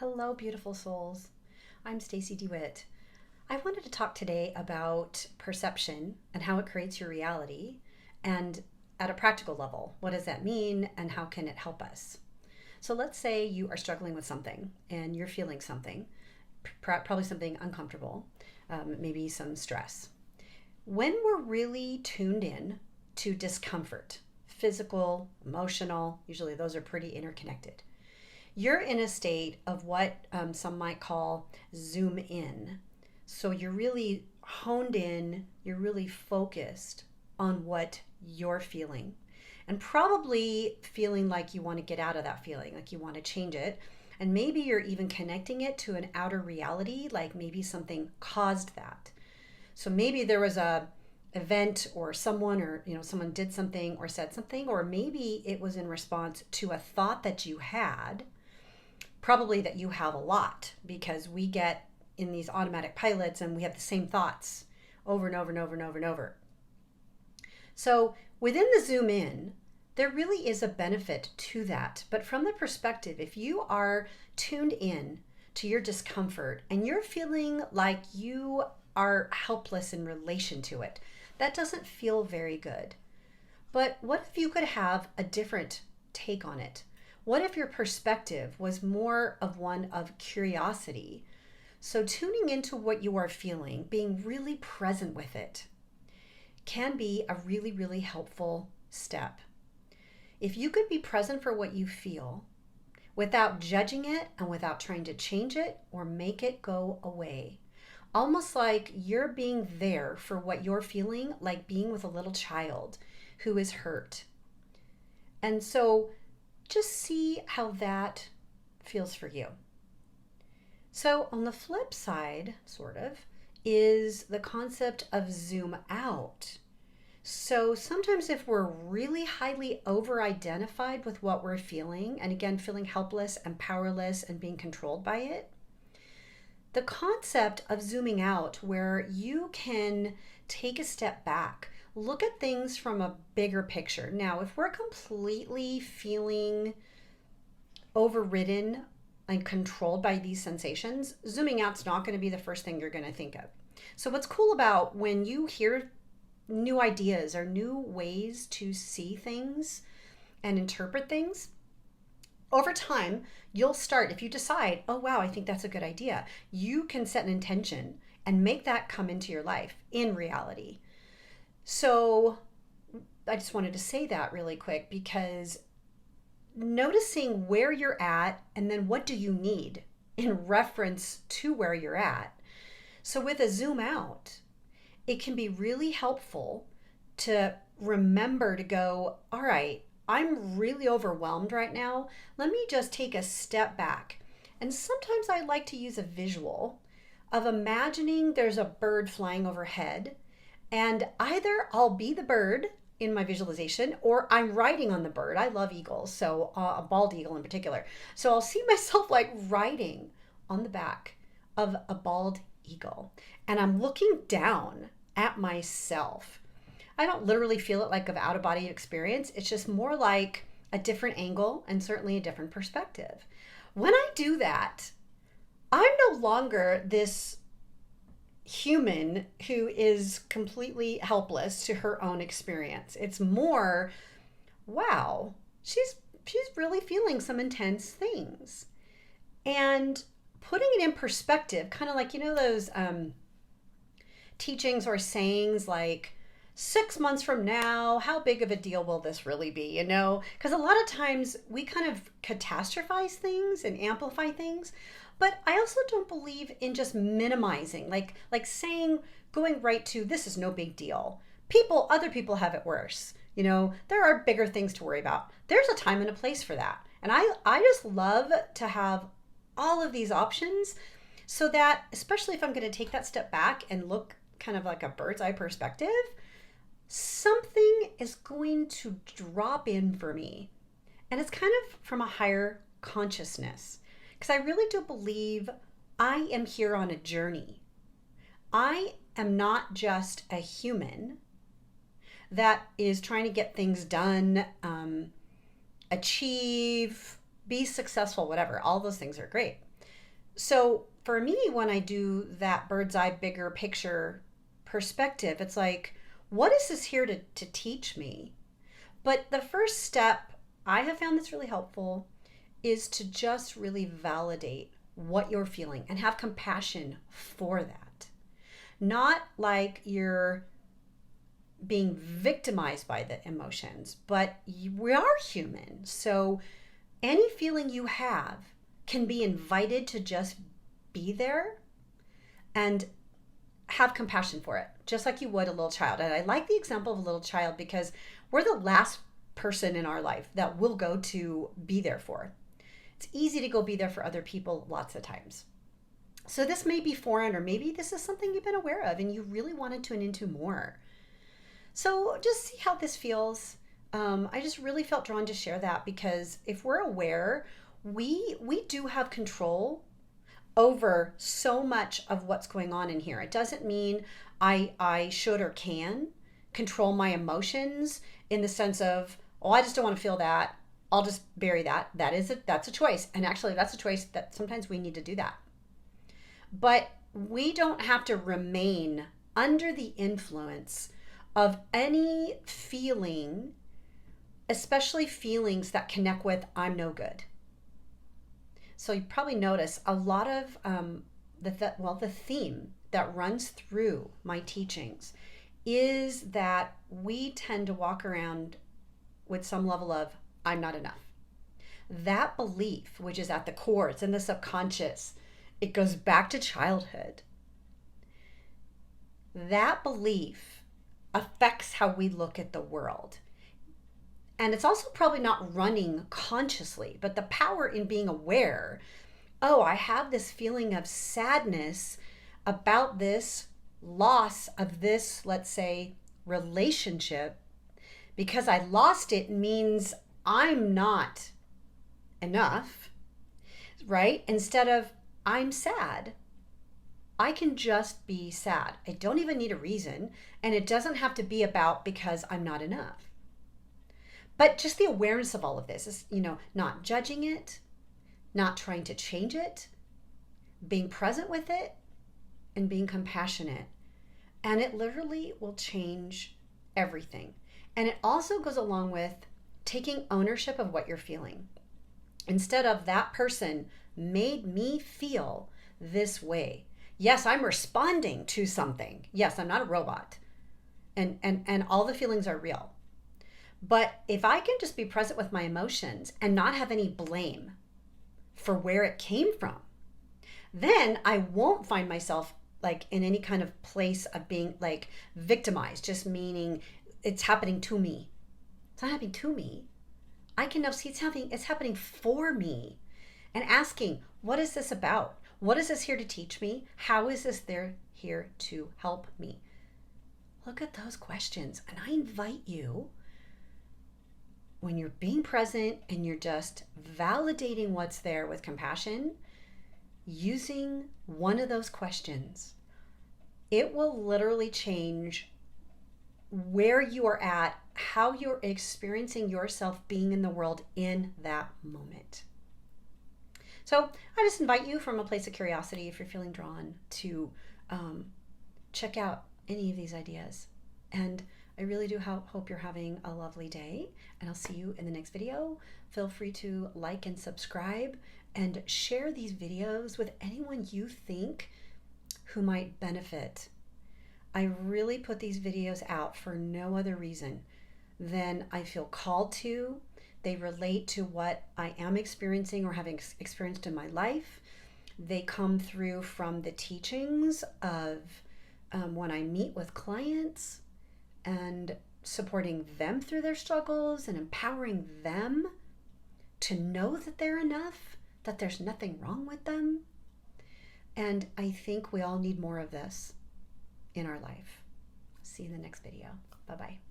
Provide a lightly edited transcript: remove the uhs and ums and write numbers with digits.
Hello, beautiful souls. I'm Stacy DeWitt. I wanted to talk today about perception and how it creates your reality, and at a practical level, what does that mean and how can it help us? So, let's say you are struggling with something and you're feeling something, probably something uncomfortable, maybe some stress. When we're really tuned in to discomfort, physical, emotional, usually those are pretty interconnected, you're in a state of what some might call zoom in. So you're really honed in, you're really focused on what you're feeling, and probably feeling like you want to get out of that feeling, like you want to change it. And maybe you're even connecting it to an outer reality, like maybe something caused that. So maybe there was a event or someone, or someone did something or said something, or maybe it was in response to a thought that you had, probably that you have a lot, because we get in these automatic pilots and we have the same thoughts over and over and over and over and over. So within the zoom in, there really is a benefit to that. But from the perspective, if you are tuned in to your discomfort and you're feeling like you are helpless in relation to it, that doesn't feel very good. But what if you could have a different take on it? What if your perspective was more of one of curiosity? So, tuning into what you are feeling, being really present with it, can be a really, really helpful step. If you could be present for what you feel without judging it and without trying to change it or make it go away, almost like you're being there for what you're feeling, like being with a little child who is hurt. And so, just see how that feels for you. So, on the flip side, sort of, is the concept of zoom out. So, sometimes if we're really highly over identified with what we're feeling, and again, feeling helpless and powerless and being controlled by it, the concept of zooming out, where you can take a step back, look at things from a bigger picture. Now, if we're completely feeling overridden and controlled by these sensations, zooming out's not going to be the first thing you're going to think of. So what's cool about when you hear new ideas or new ways to see things and interpret things, over time, you'll start, if you decide, oh wow, I think that's a good idea, you can set an intention and make that come into your life in reality. So I just wanted to say that really quick, because noticing where you're at and then what do you need in reference to where you're at. So with a zoom out, it can be really helpful to remember to go, all right, I'm really overwhelmed right now. Let me just take a step back. And sometimes I like to use a visual of imagining there's a bird flying overhead, and either I'll be the bird in my visualization or I'm riding on the bird. I love eagles, so a bald eagle in particular. So I'll see myself like riding on the back of a bald eagle, and I'm looking down at myself. I don't literally feel it like an out of body experience. It's just more like a different angle and certainly a different perspective. When I do that, I'm no longer this human who is completely helpless to her own experience. It's more, wow, she's really feeling some intense things. And putting it in perspective, kind of like, those teachings or sayings like, 6 months from now, how big of a deal will this really be? Because a lot of times we kind of catastrophize things and amplify things. But I also don't believe in just minimizing, like saying, going right to, this is no big deal. Other people have it worse. There are bigger things to worry about. There's a time and a place for that. And I just love to have all of these options, so that, especially if I'm going to take that step back and look kind of like a bird's eye perspective, something is going to drop in for me. And it's kind of from a higher consciousness. Because I really do believe I am here on a journey. I am not just a human that is trying to get things done, achieve, be successful, whatever. All those things are great. So for me, when I do that bird's eye, bigger picture perspective, it's like, what is this here to teach me? But the first step I have found that's really helpful is to just really validate what you're feeling and have compassion for that. Not like you're being victimized by the emotions, but we are human. So any feeling you have can be invited to just be there and have compassion for it, just like you would a little child. And I like the example of a little child because we're the last person in our life that we'll go to be there for. It's easy to go be there for other people lots of times. So this may be foreign, or maybe this is something you've been aware of and you really want to tune into more. So just see how this feels. I just really felt drawn to share that because if we're aware, we do have control over so much of what's going on in here. It doesn't mean I should or can control my emotions in the sense of, oh, I just don't want to feel that. I'll just bury that. That's a choice. And actually that's a choice that sometimes we need to do that. But we don't have to remain under the influence of any feeling, especially feelings that connect with I'm no good. So you probably notice a lot of the theme that runs through my teachings is that we tend to walk around with some level of I'm not enough. That belief, which is at the core, it's in the subconscious, it goes back to childhood. That belief affects how we look at the world. And it's also probably not running consciously, but the power in being aware, oh, I have this feeling of sadness about this loss of this, let's say, relationship. Because I lost it means I'm not enough, right? Instead of I'm sad, I can just be sad. I don't even need a reason, and it doesn't have to be about because I'm not enough. But just the awareness of all of this is, not judging it, not trying to change it, being present with it, and being compassionate. And it literally will change everything. And it also goes along with taking ownership of what you're feeling. Instead of that person made me feel this way. Yes, I'm responding to something. Yes, I'm not a robot. And all the feelings are real. But if I can just be present with my emotions and not have any blame for where it came from, then I won't find myself like in any kind of place of being like victimized, just meaning it's happening to me. It's not happening to me. I can now see it's happening for me, and asking, what is this about? What is this here to teach me? How is this here to help me? Look at those questions. And I invite you, when you're being present and you're just validating what's there with compassion, using one of those questions, it will literally change where you are at, how you're experiencing yourself being in the world in that moment. So I just invite you from a place of curiosity, if you're feeling drawn, to check out any of these ideas. And I really do hope you're having a lovely day, and I'll see you in the next video. Feel free to like and subscribe and share these videos with anyone you think who might benefit. I really put these videos out for no other reason than I feel called to. They relate to what I am experiencing or having experienced in my life. They come through from the teachings of when I meet with clients and supporting them through their struggles and empowering them to know that they're enough, that there's nothing wrong with them. And I think we all need more of this in our life. See you in the next video. Bye-bye.